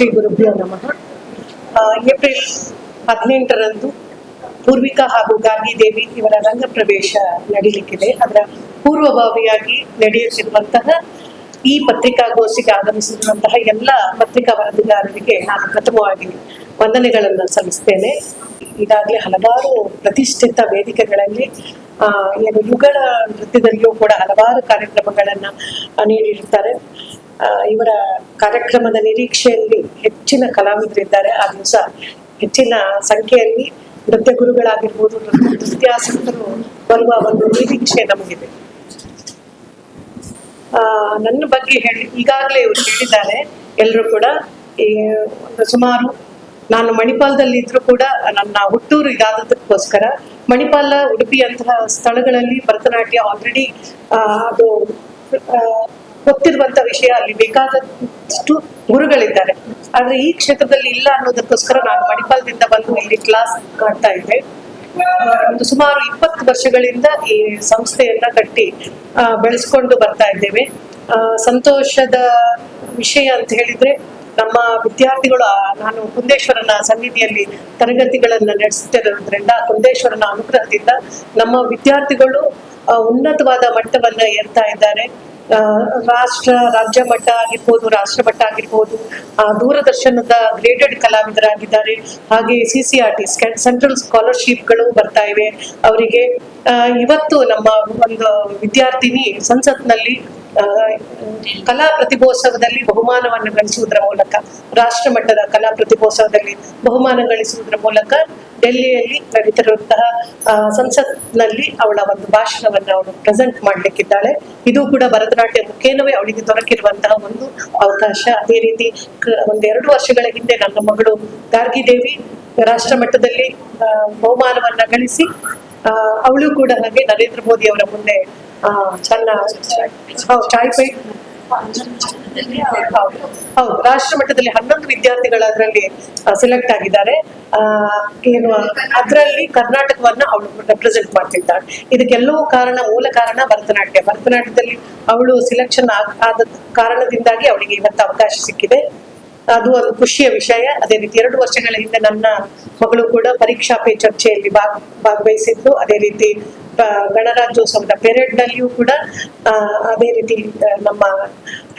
ಶ್ರೀ ಗುರುಭ್ಯೋ ನಮಃ. ಏಪ್ರಿಲ್ 18ರಂದು ಪೂರ್ವಿಕಾ ಹಾಗೂ ಗಾರ್ಗಿ ದೇವಿ ಇವರ ರಂಗ ಪ್ರವೇಶ ನಡೀಲಿಕ್ಕಿದೆ. ಅದರ ಪೂರ್ವಭಾವಿಯಾಗಿ ನಡೆಯುತ್ತಿರುವಂತಹ ಈ ಪತ್ರಿಕಾಗೋಷ್ಠಿಗೆ ಆಗಮಿಸಿರುವಂತಹ ಎಲ್ಲ ಪತ್ರಿಕಾ ವರದಿಗಾರರಿಗೆ ನಾನು ಪ್ರಥಮವಾಗಿ ವಂದನೆಗಳನ್ನು ಸಲ್ಲಿಸ್ತೇನೆ. ಈಗಾಗಲೇ ಹಲವಾರು ಪ್ರತಿಷ್ಠಿತ ವೇದಿಕೆಗಳಲ್ಲಿ ಯುಗಳ ನೃತ್ಯದಲ್ಲಿಯೂ ಕೂಡ ಹಲವಾರು ಕಾರ್ಯಕ್ರಮಗಳನ್ನ ನೀಡಿರುತ್ತಾರೆ. ಇವರ ಕಾರ್ಯಕ್ರಮದ ನಿರೀಕ್ಷೆಯಲ್ಲಿ ಹೆಚ್ಚಿನ ಕಲಾವಿದರಿದ್ದಾರೆ. ಆ ದಿವಸ ಹೆಚ್ಚಿನ ಸಂಖ್ಯೆಯಲ್ಲಿ ನೃತ್ಯ ಗುರುಗಳಾಗಿರ್ಬೋದು, ನೃತ್ಯಾಸಕ್ತರು ಬರುವ ಒಂದು ನಿರೀಕ್ಷೆ ನಮಗಿದೆ. ನನ್ನ ಬಗ್ಗೆ ಈಗಾಗಲೇ ಇವರು ಹೇಳಿದ್ದಾರೆ ಎಲ್ಲರೂ ಕೂಡ. ಒಂದು ಸುಮಾರು ನಾನು ಮಣಿಪಾಲದಲ್ಲಿ ಇದ್ರೂ ಕೂಡ ನನ್ನ ಹುಟ್ಟೂರು ಇದಾದದಕ್ಕೋಸ್ಕರ ಮಣಿಪಾಲ, ಉಡುಪಿ ಅಂತಹ ಸ್ಥಳಗಳಲ್ಲಿ ಭರತನಾಟ್ಯ ಆಲ್ರೆಡಿ ಅದು ಗೊತ್ತಿರುವಂತ ವಿಷಯ. ಅಲ್ಲಿ ಬೇಕಾದಷ್ಟು ಗುರುಗಳಿದ್ದಾರೆ. ಆದ್ರೆ ಈ ಕ್ಷೇತ್ರದಲ್ಲಿ ಇಲ್ಲ ಅನ್ನೋದಕ್ಕೋಸ್ಕರ ನಾನು ಮಣಿಪಾಲದಿಂದ ಬಂದು ಇಲ್ಲಿ ಕ್ಲಾಸ್ ಮಾಡ್ತಾ ಇದ್ದೆ. ಒಂದು ಸುಮಾರು 20 ವರ್ಷಗಳಿಂದ ಈ ಸಂಸ್ಥೆಯನ್ನ ಕಟ್ಟಿ ಬೆಳೆಸ್ಕೊಂಡು ಬರ್ತಾ ಇದ್ದೇವೆ. ಸಂತೋಷದ ವಿಷಯ ಅಂತ ಹೇಳಿದ್ರೆ, ನಮ್ಮ ವಿದ್ಯಾರ್ಥಿಗಳು, ನಾನು ಕುಂದೇಶ್ವರನ ಸನ್ನಿಧಿಯಲ್ಲಿ ತರಗತಿಗಳನ್ನ ನಡೆಸುತ್ತಿರೋದ್ರಿಂದ ಕುಂದೇಶ್ವರನ ಅನುಗ್ರಹದಿಂದ ನಮ್ಮ ವಿದ್ಯಾರ್ಥಿಗಳು ಉನ್ನತವಾದ ಮಟ್ಟವನ್ನ ಏರ್ತಾ ಇದ್ದಾರೆ. ರಾಜ್ಯ ಮಟ್ಟ ಆಗಿರ್ಬೋದು, ರಾಷ್ಟ್ರ ಮಟ್ಟ ಆಗಿರ್ಬೋದು, ದೂರದರ್ಶನದ ಗ್ರೇಡೆಡ್ ಕಲಾವಿದರಾಗಿದ್ದಾರೆ. ಹಾಗೆ CCRT ಸೆಂಟ್ರಲ್ ಸ್ಕಾಲರ್ಶಿಪ್ಗಳು ಬರ್ತಾ ಇವೆ ಅವರಿಗೆ. ಇವತ್ತು ನಮ್ಮ ಒಂದು ವಿದ್ಯಾರ್ಥಿನಿ ಸಂಸತ್ನಲ್ಲಿ ಕಲಾ ಪ್ರತಿಭೋತ್ಸವದಲ್ಲಿ ಬಹುಮಾನವನ್ನು ಗಳಿಸುವುದರ ಮೂಲಕ, ರಾಷ್ಟ್ರ ಮಟ್ಟದ ಕಲಾ ಪ್ರತಿಭೋತ್ಸವದಲ್ಲಿ ಬಹುಮಾನ ಗಳಿಸುವುದರ ಮೂಲಕ ಡೆಲ್ಲಿಯಲ್ಲಿ ನಡೀತಿರುವಂತಹ ಸಂಸತ್ನಲ್ಲಿ ಅವಳ ಒಂದು ಭಾಷಣವನ್ನು ಅವಳು ಪ್ರೆಸೆಂಟ್ ಮಾಡ್ಲಿಕ್ಕಿದ್ದಾಳೆ. ಇದು ಕೂಡ ಭರತನಾಟ್ಯ ಮುಖೇನವೇ ಅವಳಿಗೆ ದೊರಕಿರುವಂತಹ ಒಂದು ಅವಕಾಶ. ಅದೇ ರೀತಿ 1-2 ವರ್ಷಗಳ ಹಿಂದೆ ನನ್ನ ಮಗಳು ಗಾರ್ಗಿ ದೇವಿ ರಾಷ್ಟ್ರ ಮಟ್ಟದಲ್ಲಿ ಬಹುಮಾನವನ್ನ ಗಳಿಸಿ ಅವಳು ಕೂಡ ಹಾಗೆ ನರೇಂದ್ರ ಮೋದಿ ಅವರ ಮುಂದೆ ಹೌದು, ರಾಷ್ಟ್ರ ಮಟ್ಟದಲ್ಲಿ 11 ವಿದ್ಯಾರ್ಥಿಗಳು ಅದರಲ್ಲಿ ಸೆಲೆಕ್ಟ್ ಆಗಿದ್ದಾರೆ. ಅದರಲ್ಲಿ ಕರ್ನಾಟಕವನ್ನ ಅವಳು ರೆಪ್ರೆಸೆಂಟ್ ಮಾಡ್ತಿದ್ದಾಳೆ. ಇದಕ್ಕೆಲ್ಲವೂ ಮೂಲ ಕಾರಣ ಭರತನಾಟ್ಯದಲ್ಲಿ ಅವಳು ಸಿಲೆಕ್ಷನ್ ಆದ ಕಾರಣದಿಂದಾಗಿ ಅವಳಿಗೆ ಇವತ್ತು ಅವಕಾಶ ಸಿಕ್ಕಿದೆ. ಅದು ಒಂದು ಖುಷಿಯ ವಿಷಯ. ಅದೇ ರೀತಿ 2 ವರ್ಷಗಳ ಹಿಂದೆ ನನ್ನ ಮಗಳು ಕೂಡ ಪರೀಕ್ಷಾ ಪೇ ಚರ್ಚೆಯಲ್ಲಿ ಭಾಗವಹಿಸಿದ್ದು. ಅದೇ ರೀತಿ ಗಣರಾಜ್ಯೋತ್ಸವದ ಪೆರೇಡ್ ನಲ್ಲಿಯೂ ಕೂಡ ಅದೇ ರೀತಿ ನಮ್ಮ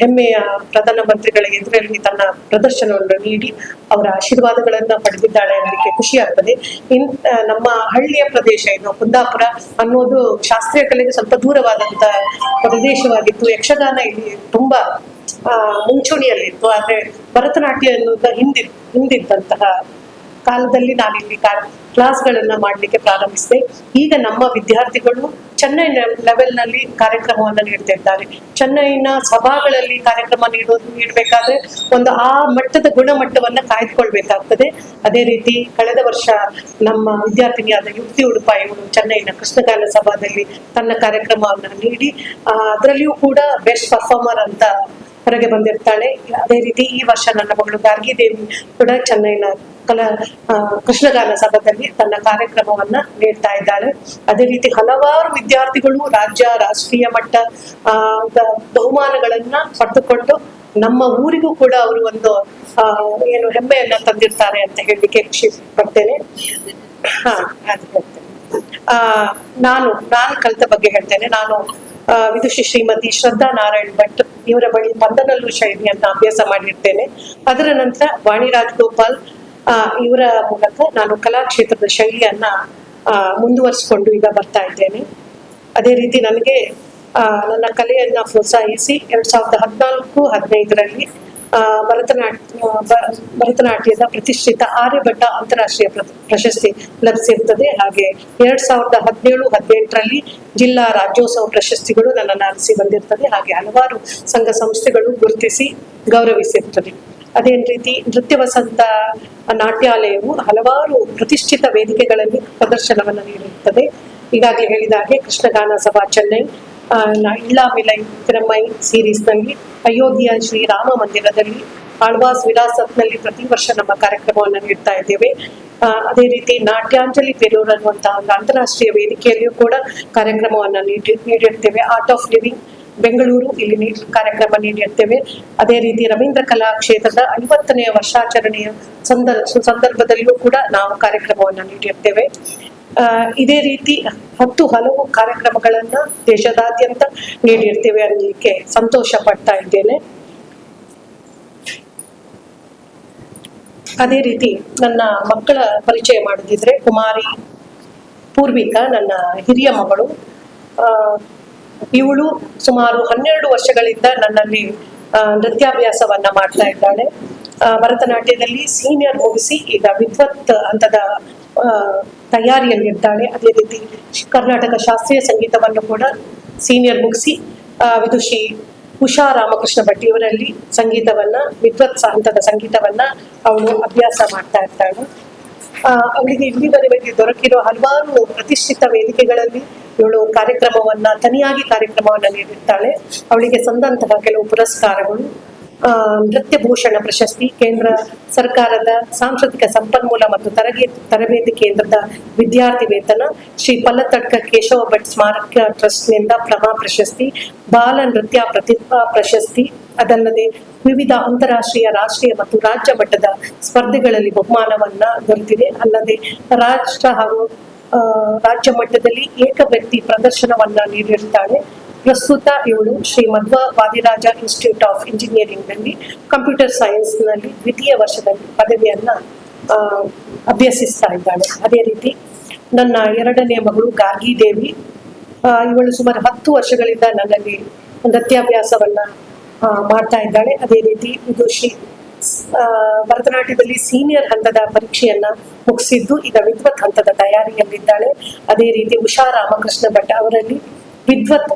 ಹೆಮ್ಮೆಯ ಪ್ರಧಾನ ಮಂತ್ರಿಗಳ ಎದುರಲ್ಲಿ ತನ್ನ ಪ್ರದರ್ಶನವನ್ನು ನೀಡಿ ಅವರ ಆಶೀರ್ವಾದಗಳನ್ನ ಪಡೆದಿದ್ದಾಳೆ ಅನ್ನಲಿಕ್ಕೆ ಖುಷಿ ಆಗ್ತದೆ. ನಮ್ಮ ಹಳ್ಳಿಯ ಪ್ರದೇಶ ಇದು ಕುಂದಾಪುರ ಅನ್ನೋದು ಶಾಸ್ತ್ರೀಯ ಕಲೆಗೆ ಸ್ವಲ್ಪ ದೂರವಾದಂತ ಪ್ರದೇಶವಾಗಿತ್ತು. ಯಕ್ಷಗಾನ ಇಲ್ಲಿ ತುಂಬಾ ಮುಂಚೂಣಿಯಲ್ಲಿತ್ತು. ಆದ್ರೆ ಭರತನಾಟ್ಯ ಅನ್ನೋದ ಹಿಂದಿದ್ದಂತಹ ಕಾಲದಲ್ಲಿ ನಾನಿಲ್ಲಿ ಕ್ಲಾಸ್ಗಳನ್ನ ಮಾಡ್ಲಿಕ್ಕೆ ಪ್ರಾರಂಭಿಸಿದೆ. ಈಗ ನಮ್ಮ ವಿದ್ಯಾರ್ಥಿಗಳು ಚೆನ್ನೈ ಲೆವೆಲ್ ನಲ್ಲಿ ಕಾರ್ಯಕ್ರಮವನ್ನ ನೀಡ್ತಿದ್ದಾರೆ. ಚೆನ್ನೈನ ಸಭಾಗಳಲ್ಲಿ ಕಾರ್ಯಕ್ರಮ ನೀಡಬೇಕಾದ್ರೆ ಒಂದು ಆ ಮಟ್ಟದ ಗುಣಮಟ್ಟವನ್ನ ಕಾಯ್ದುಕೊಳ್ಬೇಕಾಗ್ತದೆ. ಅದೇ ರೀತಿ ಕಳೆದ ವರ್ಷ ನಮ್ಮ ವಿದ್ಯಾರ್ಥಿನಿಯಾದ ಯುಕ್ತಿ ಉಡುಪ ಇವರು ಚೆನ್ನೈನ ಕೃಷ್ಣಗಾನ ಸಭಾದಲ್ಲಿ ತನ್ನ ಕಾರ್ಯಕ್ರಮವನ್ನ ನೀಡಿ ಅದರಲ್ಲಿಯೂ ಕೂಡ ಬೆಸ್ಟ್ ಪರ್ಫಾರ್ಮರ್ ಅಂತ ಹೊರಗೆ ಬಂದಿರ್ತಾಳೆ. ಅದೇ ರೀತಿ ಈ ವರ್ಷ ನನ್ನ ಮಗಳು ಗಾರ್ಗಿ ದೇವಿ ಕೂಡ ಚೆನ್ನೈನ ಕೃಷ್ಣಗಾನ ಸಭಾದಲ್ಲಿ ತನ್ನ ಕಾರ್ಯಕ್ರಮವನ್ನ ನೀಡ್ತಾ ಇದ್ದಾಳೆ. ಅದೇ ರೀತಿ ಹಲವಾರು ವಿದ್ಯಾರ್ಥಿಗಳು ರಾಷ್ಟ್ರೀಯ ಮಟ್ಟ ಬಹುಮಾನಗಳನ್ನ ಪಡೆದುಕೊಂಡು ನಮ್ಮ ಊರಿಗೂ ಕೂಡ ಅವರು ಒಂದು ಹೆಮ್ಮೆಯನ್ನ ತಂದಿರ್ತಾರೆ ಅಂತ ಹೇಳಲಿಕ್ಕೆ ಖುಷಿ ಪಡ್ತೇನೆ. ನಾನು ಕಲಿತ ಬಗ್ಗೆ ಹೇಳ್ತೇನೆ. ನಾನು ವಿದುಷಿ ಶ್ರೀಮತಿ ಶ್ರದ್ಧಾ ನಾರಾಯಣ್ ಭಟ್ ಇವರ ಬಳಿ ಪಂದನಲ್ಲೂ ಶೈಲಿಯನ್ನ ಅಭ್ಯಾಸ ಮಾಡಿರ್ತೇನೆ. ಅದರ ನಂತರ ವಾಣಿ ರಾಜಗೋಪಾಲ್ ಇವರ ಮೂಲಕ ನಾನು ಕಲಾಕ್ಷೇತ್ರದ ಶೈಲಿಯನ್ನ ಮುಂದುವರಿಸಿಕೊಂಡು ಈಗ ಬರ್ತಾ ಇದ್ದೇನೆ. ಅದೇ ರೀತಿ ನನಗೆ ನನ್ನ ಕಲೆಯನ್ನ ಪ್ರೋತ್ಸಾಹಿಸಿ 2014-15ರಲ್ಲಿ ಭರತನಾಟ್ಯದ ಪ್ರತಿಷ್ಠಿತ ಆರ್ಯಭಟ್ಟ ಅಂತಾರಾಷ್ಟ್ರೀಯ ಪ್ರಶಸ್ತಿ ಲಭಿಸಿರ್ತದೆ. ಹಾಗೆ 2017-18ರಲ್ಲಿ ಜಿಲ್ಲಾ ರಾಜ್ಯೋತ್ಸವ ಪ್ರಶಸ್ತಿಗಳು ನನ್ನನ್ನು ಅರಸಿ ಬಂದಿರ್ತದೆ. ಹಾಗೆ ಹಲವಾರು ಸಂಘ ಸಂಸ್ಥೆಗಳು ಗುರುತಿಸಿ ಗೌರವಿಸಿರ್ತದೆ. ಅದೇ ರೀತಿ ನೃತ್ಯ ವಸಂತ ನಾಟ್ಯಾಲಯವು ಹಲವಾರು ಪ್ರತಿಷ್ಠಿತ ವೇದಿಕೆಗಳಲ್ಲಿ ಪ್ರದರ್ಶನವನ್ನು ನೀಡಿರುತ್ತದೆ. ಈಗಾಗಲೇ ಹೇಳಿದ ಹಾಗೆ ಕೃಷ್ಣಗಾನ ಸಭಾ ಚೆನ್ನೈ, ಇಳ್ಳಾಮಿಲೈ ತಿರುಮೈ ಸೀರೀಸ್ ನಲ್ಲಿ, ಅಯೋಧ್ಯೆಯ ಶ್ರೀರಾಮ ಮಂದಿರದಲ್ಲಿ, ಆಳ್ವಾಸ್ ವಿರಾಸತ್ನಲ್ಲಿ ಪ್ರತಿ ವರ್ಷ ನಮ್ಮ ಕಾರ್ಯಕ್ರಮವನ್ನು ನೀಡ್ತಾ ಇದ್ದೇವೆ. ಅದೇ ರೀತಿ ನಾಟ್ಯಾಂಜಲಿ ಪೆರೂರ್ ಅನ್ನುವಂತಹ ಒಂದು ಅಂತಾರಾಷ್ಟ್ರೀಯ ವೇದಿಕೆಯಲ್ಲಿಯೂ ಕೂಡ ಕಾರ್ಯಕ್ರಮವನ್ನು ನೀಡಿರ್ತೇವೆ. ಆರ್ಟ್ ಆಫ್ ಲಿವಿಂಗ್ ಬೆಂಗಳೂರು ಇಲ್ಲಿ ಕಾರ್ಯಕ್ರಮ ನೀಡಿರ್ತೇವೆ. ಅದೇ ರೀತಿ ರವೀಂದ್ರ ಕಲಾ ಕ್ಷೇತ್ರದ 50ನೇ ವರ್ಷಾಚರಣೆಯ ಸಂದರ್ಭದಲ್ಲಿಯೂ ಕೂಡ ನಾವು ಕಾರ್ಯಕ್ರಮವನ್ನು ನೀಡಿರ್ತೇವೆ. ಇದೇ ರೀತಿ ಹಲವು ಕಾರ್ಯಕ್ರಮಗಳನ್ನ ದೇಶದಾದ್ಯಂತ ನೀಡಿರ್ತೇವೆ ಅನ್ನಲಿಕ್ಕೆ ಸಂತೋಷ ಪಡ್ತಾ ಇದ್ದೇನೆ. ಅದೇ ರೀತಿ ನನ್ನ ಮಕ್ಕಳ ಪರಿಚಯ ಮಾಡೋದಿದ್ರೆ, ಕುಮಾರಿ ಪೂರ್ವಿಕಾ ನನ್ನ ಹಿರಿಯ ಮಗಳು. ಇವಳು ಸುಮಾರು 12 ವರ್ಷಗಳಿಂದ ನನ್ನಲ್ಲಿ ನೃತ್ಯಾಭ್ಯಾಸವನ್ನ ಮಾಡ್ತಾ ಇದ್ದಾಳೆ. ಭರತನಾಟ್ಯದಲ್ಲಿ ಸೀನಿಯರ್ ಮುಗಿಸಿ ಈಗ ವಿದ್ವತ್ ಹಂತದ ತಯಾರಿಯಲ್ಲಿದ್ದಾಳೆ. ಅದೇ ರೀತಿ ಕರ್ನಾಟಕ ಶಾಸ್ತ್ರೀಯ ಸಂಗೀತವನ್ನು ಕೂಡ ಸೀನಿಯರ್ ಮುಗಿಸಿ ವಿದುಷಿ ಉಷಾ ರಾಮಕೃಷ್ಣ ಭಟ್ ಇವರಲ್ಲಿ ಸಂಗೀತವನ್ನ, ವಿದ್ವತ್ ಹಂತದ ಸಂಗೀತವನ್ನ ಅವಳು ಅಭ್ಯಾಸ ಮಾಡ್ತಾ ಇರ್ತಾಳೆ. ಅವಳಿಗೆ ಇಲ್ಲಿವರೆಗೆ ದೊರಕಿರೋ ಹಲವಾರು ಪ್ರತಿಷ್ಠಿತ ವೇದಿಕೆಗಳಲ್ಲಿ ಇವಳು ತನಿಯಾಗಿ ಕಾರ್ಯಕ್ರಮವನ್ನ ನೀಡಿರ್ತಾಳೆ. ಅವಳಿಗೆ ಸಂದಂತಹ ಕೆಲವು ಪುರಸ್ಕಾರಗಳು: ನೃತ್ಯ ಭೂಷಣ ಪ್ರಶಸ್ತಿ, ಕೇಂದ್ರ ಸರ್ಕಾರದ ಸಾಂಸ್ಕೃತಿಕ ಸಂಪನ್ಮೂಲ ಮತ್ತು ತರಬೇತಿ ಕೇಂದ್ರದ ವಿದ್ಯಾರ್ಥಿ ವೇತನ, ಶ್ರೀ ಪಲ್ಲತ್ತಡ್ಕ ಕೇಶವ ಭಟ್ ಸ್ಮಾರಕ ಟ್ರಸ್ಟ್ನಿಂದ ಪ್ರಮಾ ಪ್ರಶಸ್ತಿ, ಬಾಲ ನೃತ್ಯ ಪ್ರತಿಭಾ ಪ್ರಶಸ್ತಿ. ಅದಲ್ಲದೆ ವಿವಿಧ ಅಂತಾರಾಷ್ಟ್ರೀಯ, ರಾಷ್ಟ್ರೀಯ ಮತ್ತು ರಾಜ್ಯ ಮಟ್ಟದ ಸ್ಪರ್ಧೆಗಳಲ್ಲಿ ಬಹುಮಾನವನ್ನ ದೊರೆತಿದೆ. ಅಲ್ಲದೆ ರಾಷ್ಟ್ರ ಹಾಗೂ ರಾಜ್ಯ ಮಟ್ಟದಲ್ಲಿ ಏಕ ವ್ಯಕ್ತಿ ಪ್ರದರ್ಶನವನ್ನ ನೀಡಿರ್ತಾಳೆ. ಪ್ರಸ್ತುತ ಇವಳು Shri Madhva Vadiraja institute of engineering ನಲ್ಲಿ ಕಂಪ್ಯೂಟರ್ ಸೈನ್ಸ್ ನಲ್ಲಿ 2ನೇ ವರ್ಷದಲ್ಲಿ ಪದವಿಯನ್ನ ಅಭ್ಯಸಿಸ್ತಾ ಇದ್ದಾಳೆ. ಅದೇ ರೀತಿ ನನ್ನ 2ನೇ ಮಗಳು ಗಾರ್ಗಿ ದೇವಿ. ಇವಳು ಸುಮಾರು 10 ವರ್ಷಗಳಿಂದ ನನ್ನಲ್ಲಿ ನೃತ್ಯಾಭ್ಯಾಸವನ್ನ ಮಾಡ್ತಾ ಇದ್ದಾಳೆ. ಅದೇ ರೀತಿ ವಿದುಷಿ ಭರತನಾಟ್ಯದಲ್ಲಿ ಸೀನಿಯರ್ ಹಂತದ ಪರೀಕ್ಷೆಯನ್ನ ಮುಗಿಸಿದ್ದು ಈಗ ವಿದ್ವತ್ ಹಂತದ ತಯಾರಿಯಲ್ಲಿದ್ದಾಳೆ. ಅದೇ ರೀತಿ ಉಷಾ ರಾಮಕೃಷ್ಣ ಭಟ್ ಅವರಲ್ಲಿ ವಿದ್ವತ್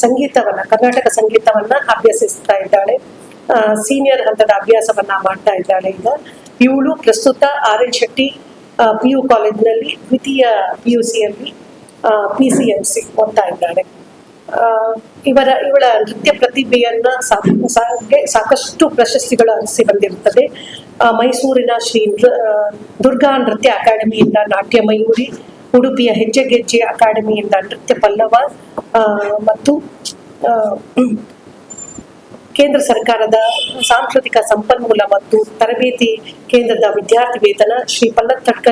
ಸಂಗೀತವನ್ನ, ಕರ್ನಾಟಕ ಸಂಗೀತವನ್ನ ಅಭ್ಯಸಿಸ್ತಾ ಇದ್ದಾಳೆ. ಸೀನಿಯರ್ ಹಂತದ ಅಭ್ಯಾಸವನ್ನ ಮಾಡ್ತಾ ಇದ್ದಾಳೆ. ಈಗ ಇವಳು ಪ್ರಸ್ತುತ RN ಶೆಟ್ಟಿ PU ಕಾಲೇಜಿನಲ್ಲಿ 2ಯ PUCಯಲ್ಲಿ PCMC ಓದ್ತಾ ಇದ್ದಾಳೆ. ಇವಳ ನೃತ್ಯ ಪ್ರತಿಭೆಯನ್ನ ಸಾಕಷ್ಟು ಪ್ರಶಸ್ತಿಗಳು ಅನಿಸಿ ಬಂದಿರುತ್ತದೆ. ಮೈಸೂರಿನ ಶ್ರೀ ದುರ್ಗಾ ನೃತ್ಯ ಅಕಾಡೆಮಿಯಿಂದ ನಾಟ್ಯ ಮಯೂರಿ, ಉಡುಪಿಯ ಹೆಜ್ಜೆಗೆಜ್ಜೆ ಅಕಾಡೆಮಿಯಿಂದ ನೃತ್ಯ ಪಲ್ಲವ ಮತ್ತು ಕೇಂದ್ರ ಸರ್ಕಾರದ ಸಾಂಸ್ಕೃತಿಕ ಸಂಪನ್ಮೂಲ ಮತ್ತು ತರಬೇತಿ ಕೇಂದ್ರದ ವಿದ್ಯಾರ್ಥಿ ವೇತನ, ಶ್ರೀ ಪಲ್ಲತ್ತಡ್ಕ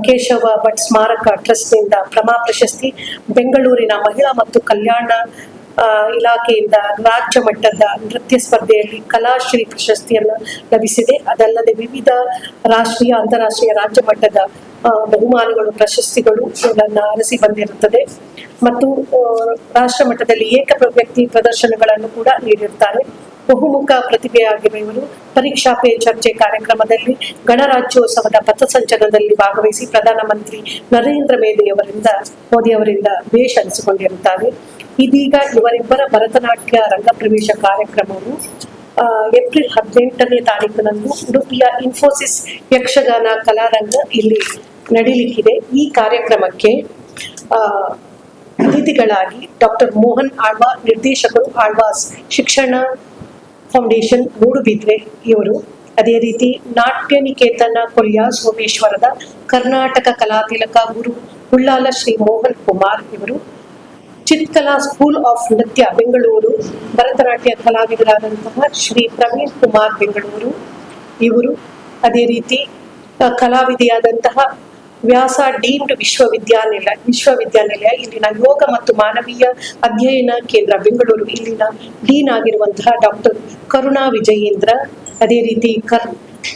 ಕೇಶವ ಭಟ್ ಸ್ಮಾರಕ ಟ್ರಸ್ಟ್ನಿಂದ ಪ್ರಮಾ ಪ್ರಶಸ್ತಿ, ಬೆಂಗಳೂರಿನ ಮಹಿಳಾ ಮತ್ತು ಕಲ್ಯಾಣ ಇಲಾಖೆಯಿಂದ ರಾಜ್ಯ ಮಟ್ಟದ ನೃತ್ಯ ಸ್ಪರ್ಧೆಯಲ್ಲಿ ಕಲಾಶ್ರೀ ಪ್ರಶಸ್ತಿಯನ್ನು ಲಭಿಸಿದೆ. ಅದಲ್ಲದೆ ವಿವಿಧ ರಾಷ್ಟ್ರೀಯ, ಅಂತಾರಾಷ್ಟ್ರೀಯ, ರಾಜ್ಯ ಮಟ್ಟದ ಬಹುಮಾನಗಳು, ಪ್ರಶಸ್ತಿಗಳು ಇವಳನ್ನ ಅರಸಿ ಬಂದಿರುತ್ತದೆ. ಮತ್ತು ರಾಷ್ಟ್ರ ಮಟ್ಟದಲ್ಲಿ ಏಕ ವ್ಯಕ್ತಿ ಪ್ರದರ್ಶನಗಳನ್ನು ಕೂಡ ನೀಡಿರ್ತಾರೆ. ಬಹುಮುಖ ಪ್ರತಿಭೆಯಾಗಿರುವ ಇವರು ಪರೀಕ್ಷಾ ಪೇ ಚರ್ಚೆ ಕಾರ್ಯಕ್ರಮದಲ್ಲಿ ಗಣರಾಜ್ಯೋತ್ಸವದ ಪಥಸಂಚಲನದಲ್ಲಿ ಭಾಗವಹಿಸಿ ಪ್ರಧಾನಮಂತ್ರಿ ನರೇಂದ್ರ ಮೋದಿ ಅವರಿಂದ ಬೇಷ್ ಅನಿಸಿಕೊಂಡಿರುತ್ತಾರೆ. ಇದೀಗ ಇವರಿಬ್ಬರ ಭರತನಾಟ್ಯ ರಂಗಪ್ರವೇಶ ಕಾರ್ಯಕ್ರಮವು ಏಪ್ರಿಲ್ 18ನೇ ತಾರೀಕಿನಂದು ಉಡುಪಿಯ ಇನ್ಫೋಸಿಸ್ ಯಕ್ಷಗಾನ ಕಲಾರಂಗ ಇಲ್ಲಿ ನಡೀಲಿಕ್ಕಿದೆ. ಈ ಕಾರ್ಯಕ್ರಮಕ್ಕೆ ಅತಿಥಿಗಳಾಗಿ ಡಾಕ್ಟರ್ ಮೋಹನ್ ಆಳ್ವಾ, ನಿರ್ದೇಶಕರು, ಆಳ್ವಾಸ್ ಶಿಕ್ಷಣ ಫೌಂಡೇಶನ್ ಮೂಡುಬಿದ್ರೆ ಇವರು. ಅದೇ ರೀತಿ ನಾಟ್ಯ ನಿಕೇತನ ಕೊಲ್ಯ ಸೋಮೇಶ್ವರದ ಕರ್ನಾಟಕ ಕಲಾತಿಲಕ ಗುರು ಉಳ್ಳಾಲ ಶ್ರೀ ಮೋಹನ್ ಕುಮಾರ್ ಇವರು. ಚಿತ್ಕಲಾ ಸ್ಕೂಲ್ ಆಫ್ ನೃತ್ಯ ಬೆಂಗಳೂರು ಭರತನಾಟ್ಯ ಕಲಾವಿದರಾದಂತಹ ಶ್ರೀ ಪ್ರವೀಣ್ ಕುಮಾರ್ ಬೆಂಗಳೂರು ಇವರು. ಅದೇ ರೀತಿ ಕಲಾವಿದೆಯಾದಂತಹ ವ್ಯಾಸ ಡೀಮ್ಡ್ ವಿಶ್ವವಿದ್ಯಾನಿಲಯ ಇಲ್ಲಿನ ಯೋಗ ಮತ್ತು ಮಾನವೀಯ ಅಧ್ಯಯನ ಕೇಂದ್ರ ಬೆಂಗಳೂರು ಇಲ್ಲಿನ ಡೀನ್ ಆಗಿರುವಂತಹ ಡಾಕ್ಟರ್ ಕರುಣಾ ವಿಜಯೇಂದ್ರ. ಅದೇ ರೀತಿ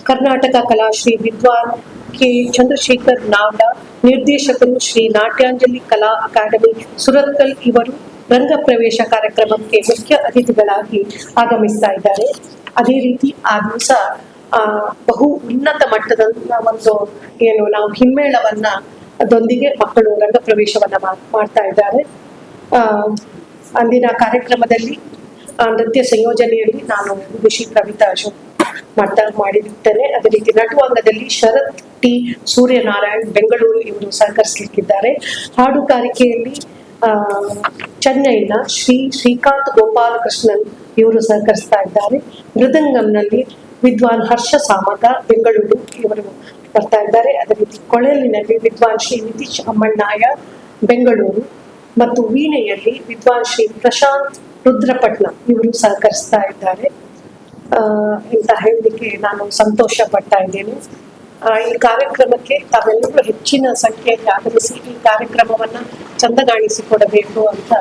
ಕರ್ನಾಟಕ ಕಲಾಶ್ರೀ ವಿದ್ವಾನ್ ಕೆ ಚಂದ್ರಶೇಖರ್ ನಾವ್ಡಾ, ನಿರ್ದೇಶಕರು, ಶ್ರೀ ನಾಟ್ಯಾಂಜಲಿ ಕಲಾ ಅಕಾಡೆಮಿ ಸುರತ್ಕಲ್ ಇವರು ರಂಗ ಪ್ರವೇಶ ಕಾರ್ಯಕ್ರಮಕ್ಕೆ ಮುಖ್ಯ ಅತಿಥಿಗಳಾಗಿ ಆಗಮಿಸ್ತಾ ಇದ್ದಾರೆ. ಅದೇ ರೀತಿ ಆ ದಿವಸ ಬಹು ಉನ್ನತ ಮಟ್ಟದ ಒಂದು ನಾವು ಹಿಮ್ಮೇಳವನ್ನ ಅದೊಂದಿಗೆ ಮಕ್ಕಳು ರಂಗ ಪ್ರವೇಶವನ್ನ ಮಾಡ್ತಾ ಇದ್ದಾರೆ. ಅಂದಿನ ಕಾರ್ಯಕ್ರಮದಲ್ಲಿ ನೃತ್ಯ ಸಂಯೋಜನೆಯಲ್ಲಿ ನಾನು ವಿದುಷಿ ಕವಿತಾ ಅಶೋಕ್ ಮಾಡಿರುತ್ತೇನೆ. ಅದೇ ರೀತಿ ನಟುವಂಗದಲ್ಲಿ ಶರತ್ ಟಿ ಸೂರ್ಯನಾರಾಯಣ್ ಬೆಂಗಳೂರು ಇವರು ಸಹಕರಿಸಲಿಕ್ಕಿದ್ದಾರೆ. ಹಾಡುಗಾರಿಕೆಯಲ್ಲಿ ಚೆನ್ನೈನ ಶ್ರೀಕಾಂತ್ ಗೋಪಾಲಕೃಷ್ಣನ್ ಇವರು ಸಹಕರಿಸ್ತಾ ಇದ್ದಾರೆ. ಮೃದಂಗಂನಲ್ಲಿ ವಿದ್ವಾನ್ ಹರ್ಷ ಸಾಮಗ ಬೆಂಗಳೂರು ಇವರು ಬರ್ತಾ ಇದ್ದಾರೆ. ಅದೇ ರೀತಿ ಕೊಳಲಿನಲ್ಲಿ ವಿದ್ವಾನ್ ಶ್ರೀ ನಿತೀಶ್ ಅಮ್ಮಣ್ಣಾಯ ಬೆಂಗಳೂರು. ಮತ್ತು ವೀಣೆಯಲ್ಲಿ ವಿದ್ವಾನ್ ಶ್ರೀ ಪ್ರಶಾಂತ್ ರುದ್ರಪಟ್ನ ಇವರು ಸಹಕರಿಸ್ತಾ ಇದ್ದಾರೆ ಅಂತ ಹೇಳಲಿಕ್ಕೆ ನಾನು ಸಂತೋಷ ಪಡ್ತಾ ಇದ್ದೇನೆ. ಈ ಕಾರ್ಯಕ್ರಮಕ್ಕೆ ತಾವೆಲ್ಲರೂ ಹೆಚ್ಚಿನ ಸಂಖ್ಯೆಯಲ್ಲಿ ಆಗಮಿಸಿ ಈ ಕಾರ್ಯಕ್ರಮವನ್ನ ಚಂದಗಾಣಿಸಿಕೊಡಬೇಕು ಅಂತ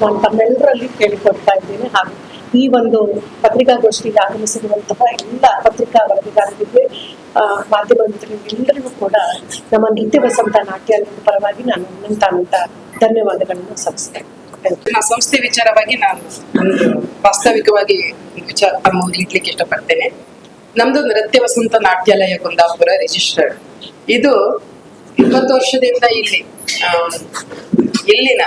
ನಾನು ತಮ್ಮೆಲ್ಲರಲ್ಲಿ ಕೇಳಿಕೊಡ್ತಾ ಇದ್ದೇನೆ. ಹಾಗೂ ಈ ಒಂದು ಪತ್ರಿಕಾಗೋಷ್ಠಿಗೆ ಆಗಮಿಸಿರುವಂತಹ ಎಲ್ಲ ಪತ್ರಿಕಾ ವರದಿಗಾರರಿಗೆ, ಮಾಧ್ಯಮ ಮಿತ್ರರಿಗೆ ಎಲ್ಲರಿಗೂ ಕೂಡ ನಮ್ಮ ನೃತ್ಯ ವಸಂತ ನಾಟ್ಯಾಲಯದ ಪರವಾಗಿ ನಾನು ಅನಂತ ಧನ್ಯವಾದಗಳನ್ನು ಸಲ್ಲಿಸ್ತೇನೆ. ಸಂಸ್ಥೆ ವಿಚಾರವಾಗಿ ನಾನು ವಾಸ್ತವಿಕವಾಗಿ ವಿಚಾರ ಇಡ್ಲಿಕ್ಕೆ ಇಷ್ಟಪಡ್ತೇನೆ. ನಮ್ದು ನೃತ್ಯ ವಸಂತ ನಾಟ್ಯಾಲಯ ಕುಂದಾಪುರ ರಿಜಿಸ್ಟರ್ಡ್. ಇದು 20 ವರ್ಷದಿಂದ ಇಲ್ಲಿನ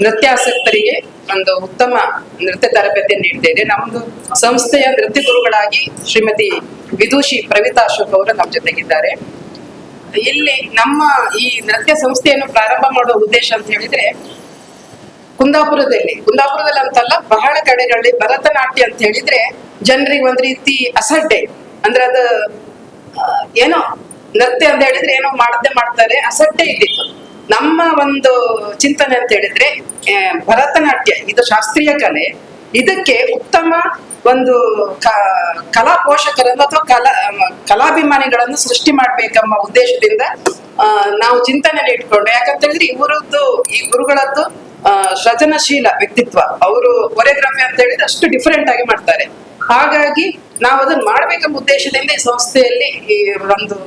ನೃತ್ಯಾಸಕ್ತರಿಗೆ ಒಂದು ಉತ್ತಮ ನೃತ್ಯ ತರಬೇತಿಯನ್ನು ನೀಡ್ತಾ ಇದೆ. ನಮ್ದು ಸಂಸ್ಥೆಯ ನೃತ್ಯ ಗುರುಗಳಾಗಿ ಶ್ರೀಮತಿ ವಿದೂಷಿ ಪ್ರವಿತಾ ಅಶೋಕ್ ಅವರು ನಮ್ಮ ಜೊತೆಗಿದ್ದಾರೆ. ಇಲ್ಲಿ ನಮ್ಮ ಈ ನೃತ್ಯ ಸಂಸ್ಥೆಯನ್ನು ಪ್ರಾರಂಭ ಮಾಡುವ ಉದ್ದೇಶ ಅಂತ ಹೇಳಿದ್ರೆ, ಕುಂದಾಪುರದಲ್ಲಿ ಅಂತಲ್ಲ, ಬಹಳ ಕಡೆಗಳಲ್ಲಿ ಭರತನಾಟ್ಯ ಅಂತ ಹೇಳಿದ್ರೆ ಜನರಿಗೆ ಒಂದ್ ರೀತಿ ಅಸಡ್ಡೆ. ಅಂದ್ರೆ ಅದು ಏನೋ ನೃತ್ಯ ಅಂತ ಹೇಳಿದ್ರೆ ಏನೋ ಮಾಡದೆ ಮಾಡ್ತಾರೆ, ಅಸಡ್ಡೆ ಇದ್ದಿತ್ತು. ನಮ್ಮ ಒಂದು ಚಿಂತನೆ ಅಂತ ಹೇಳಿದ್ರೆ ಭರತನಾಟ್ಯ ಇದು ಶಾಸ್ತ್ರೀಯ ಕಲೆ, ಇದಕ್ಕೆ ಉತ್ತಮ ಒಂದು ಕಲಾ ಪೋಷಕರನ್ನು ಅಥವಾ ಕಲಾಭಿಮಾನಿಗಳನ್ನು ಸೃಷ್ಟಿ ಮಾಡ್ಬೇಕೆಂಬ ಉದ್ದೇಶದಿಂದ ನಾವು ಚಿಂತನೆ ಇಟ್ಕೊಂಡು, ಯಾಕಂತ ಹೇಳಿದ್ರೆ ಇವರದ್ದು ಈ ಗುರುಗಳದ್ದು ಸೃಜನಶೀಲ ವ್ಯಕ್ತಿತ್ವ. ಅವರು ಕೊರಿಯೋಗ್ರಫಿ ಅಂತ ಹೇಳಿದ್ರೆ ಅಷ್ಟು ಡಿಫರೆಂಟ್ ಆಗಿ ಮಾಡ್ತಾರೆ. ಹಾಗಾಗಿ ನಾವು ಅದನ್ನ ಮಾಡ್ಬೇಕೆಂಬ ಉದ್ದೇಶದಿಂದ ಈ ಸಂಸ್ಥೆಯಲ್ಲಿ ಈ ಒಂದು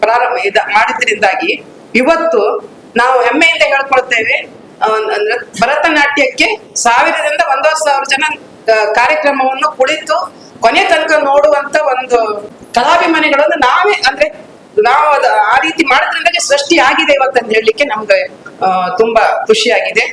ಪ್ರಾರಂಭ ಮಾಡಿದ್ರಿಂದಾಗಿ ಇವತ್ತು ನಾವು ಹೆಮ್ಮೆಯಿಂದ ಹೇಳ್ಕೊಳ್ತೇವೆ, ಭರತನಾಟ್ಯಕ್ಕೆ 1000ರಿಂದ 1,000 ಜನ ಕಾರ್ಯಕ್ರಮವನ್ನು ಕುಳಿತು ಕೊನೆ ತನಕ ನೋಡುವಂತ ಒಂದು ಕಲಾಭಿಮಾನಿಗಳನ್ನು ನಾವೇ, ಅಂದ್ರೆ ನಾವು ಆ ರೀತಿ ಮಾಡೋದ್ರಿಂದಾಗೆ ಸೃಷ್ಟಿ ಆಗಿದೆ ಇವತ್ತಂತ ಹೇಳಲಿಕ್ಕೆ ನಮ್ಗೆ ತುಂಬಾ ಖುಷಿಯಾಗಿದೆ.